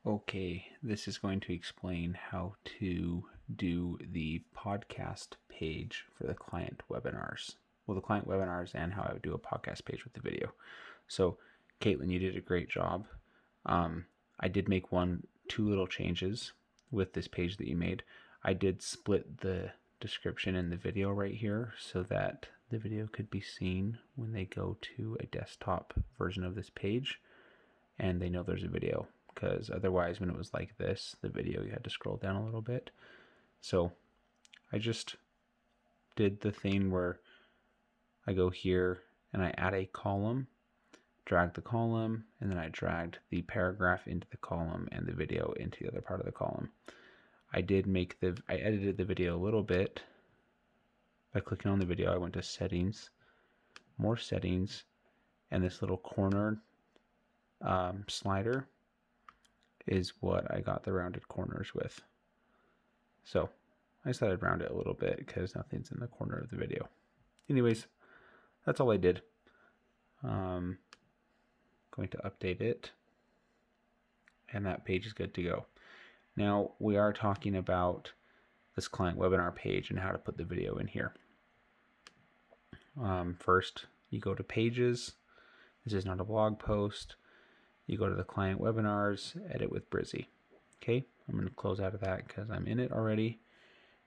Okay, this is going to explain how to do the podcast page for the client webinars. Well, the client webinars and how I would do a podcast page with the video. So, Caitlin, you did a great job. I did make two little changes with this page that you made. I did split the description in the video right here so that the video could be seen when they go to a desktop version of this page and they know there's a video. Because otherwise, when it was like this, the video, you had to scroll down a little bit. So I just did the thing where I go here and I add a column, drag the column, and then I dragged the paragraph into the column and the video into the other part of the column. I edited the video a little bit by clicking on the video. I went to settings, more settings, and this little corner slider is what I got the rounded corners with. So I decided to round it a little bit because nothing's in the corner of the video. Anyways, that's all I did. Going to update it, and that page is good to go. Now we are talking about this client webinar page and how to put the video in here. First, you go to pages. This is not a blog post. You go to the client webinars, edit with Brizzy. Okay, I'm going to close out of that because I'm in it already.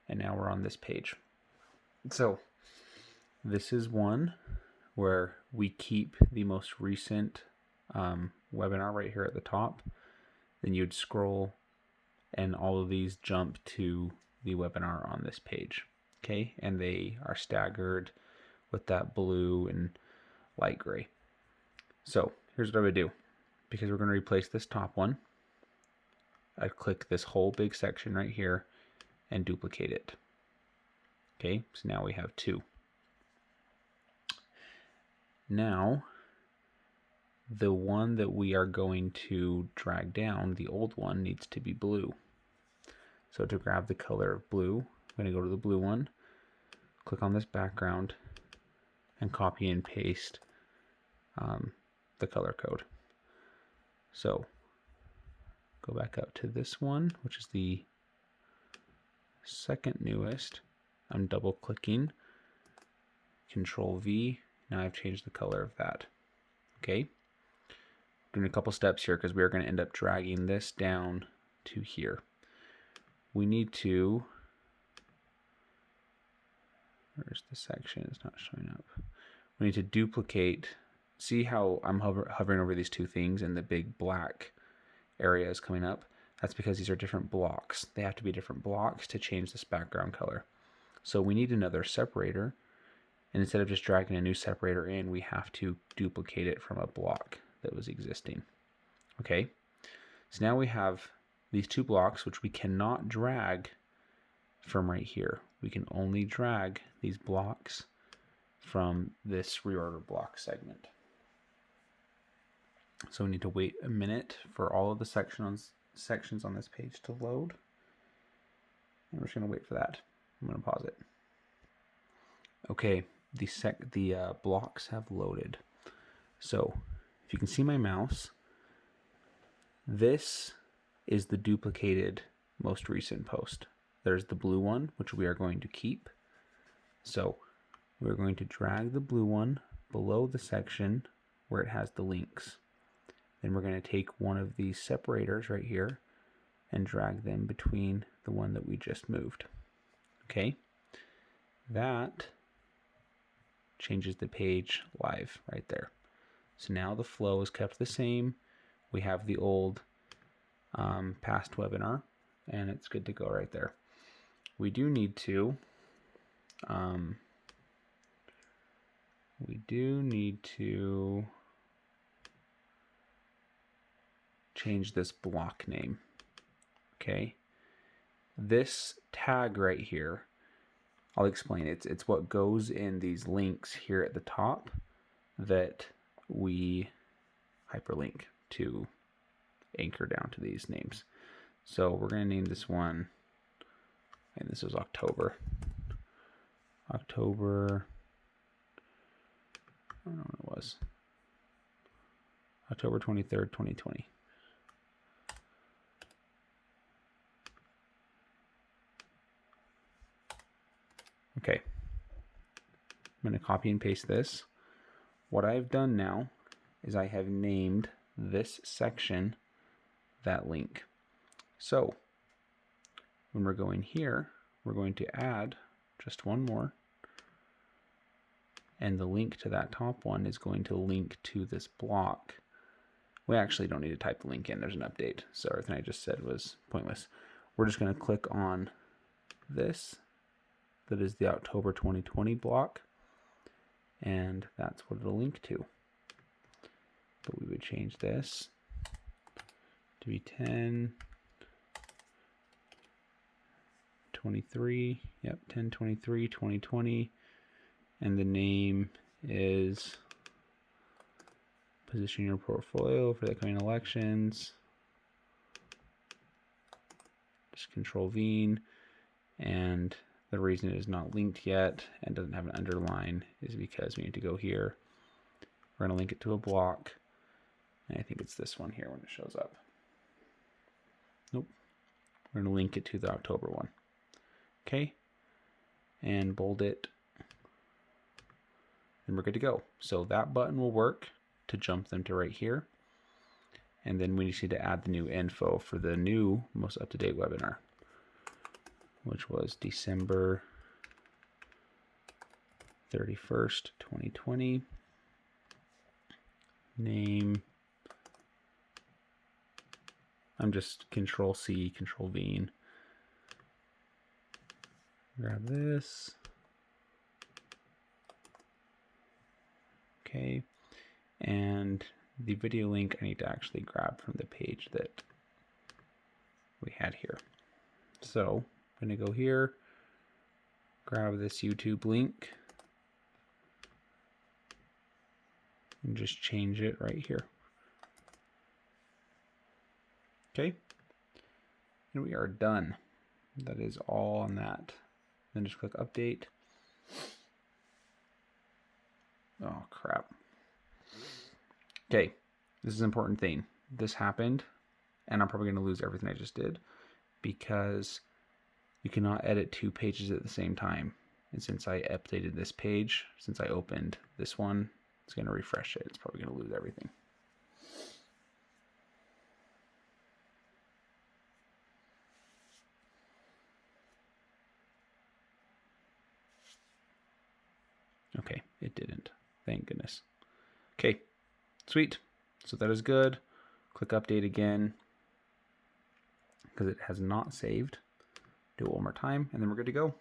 And now we're on this page. So this is one where we keep the most recent webinar right here at the top. Then you'd scroll and all of these jump to the webinar on this page. Okay, and they are staggered with that blue and light gray. So here's what I would do. Because we're going to replace this top one, I'd click this whole big section right here and duplicate it. Okay, so now we have two. Now, the one that we are going to drag down, the old one, needs to be blue. So to grab the color of blue, I'm going to go to the blue one, click on this background, and copy and paste the color code. So go back up to this one, which is the second newest. I'm double clicking, Control V. Now I've changed the color of that. Okay. Doing a couple steps here because we are going to end up dragging this down to here. We need to, where's the section? It's not showing up. We need to duplicate. See how I'm hovering over these two things and the big black area is coming up? That's because these are different blocks. They have to be different blocks to change this background color. So we need another separator. And instead of just dragging a new separator in, we have to duplicate it from a block that was existing. Okay, so now we have these two blocks, which we cannot drag from right here. We can only drag these blocks from this reorder block segment. So we need to wait a minute for all of the sections on this page to load. And we're just going to wait for that. I'm going to pause it. Okay, the blocks have loaded. So if you can see my mouse, this is the duplicated most recent post. There's the blue one, which we are going to keep. So we're going to drag the blue one below the section where it has the links. Then we're going to take one of these separators right here and drag them between the one that we just moved. Okay, that changes the page live right there. So now the flow is kept the same. We have the old past webinar, and it's good to go right there. We do need to change this block name. Okay, this tag right here, I'll explain. It's what goes in these links here at the top that we hyperlink to anchor down to these names. So we're going to name this one, and this is October. I don't know what it was. October 23rd, 2020. Okay. I'm going to copy and paste this. What I've done now is I have named this section that link. So when we're going here, we're going to add just one more. And the link to that top one is going to link to this block. We actually don't need to type the link in. There's an update. So everything I just said was pointless. We're just going to click on this. That is the October 2020 block. And that's what it'll link to. But we would change this to be 10/23. Yep, 10/23/2020. And the name is Position Your Portfolio for the coming elections. Just Control V. And the reason it is not linked yet and doesn't have an underline is because we need to go here. We're going to link it to a block. And I think it's this one here when it shows up. Nope. We're going to link it to the October one. Okay. And bold it. And we're good to go. So that button will work to jump them to right here. And then we just need to add the new info for the new most up-to-date webinar, which was December 31st, 2020. Name. I'm just Control C, Control V. Grab this. Okay. And the video link I need to actually grab from the page that we had here. So I'm going to go here, grab this YouTube link, and just change it right here. Okay. And we are done. That is all on that. Then just click update. Oh, crap. Okay, this is an important thing. This happened, and I'm probably going to lose everything I just did because you cannot edit two pages at the same time. And since I updated this page, since I opened this one, it's going to refresh it. It's probably going to lose everything. Okay, it didn't. Thank goodness. Okay, sweet. So that is good. Click update again because it has not saved. Do it one more time, and then we're good to go.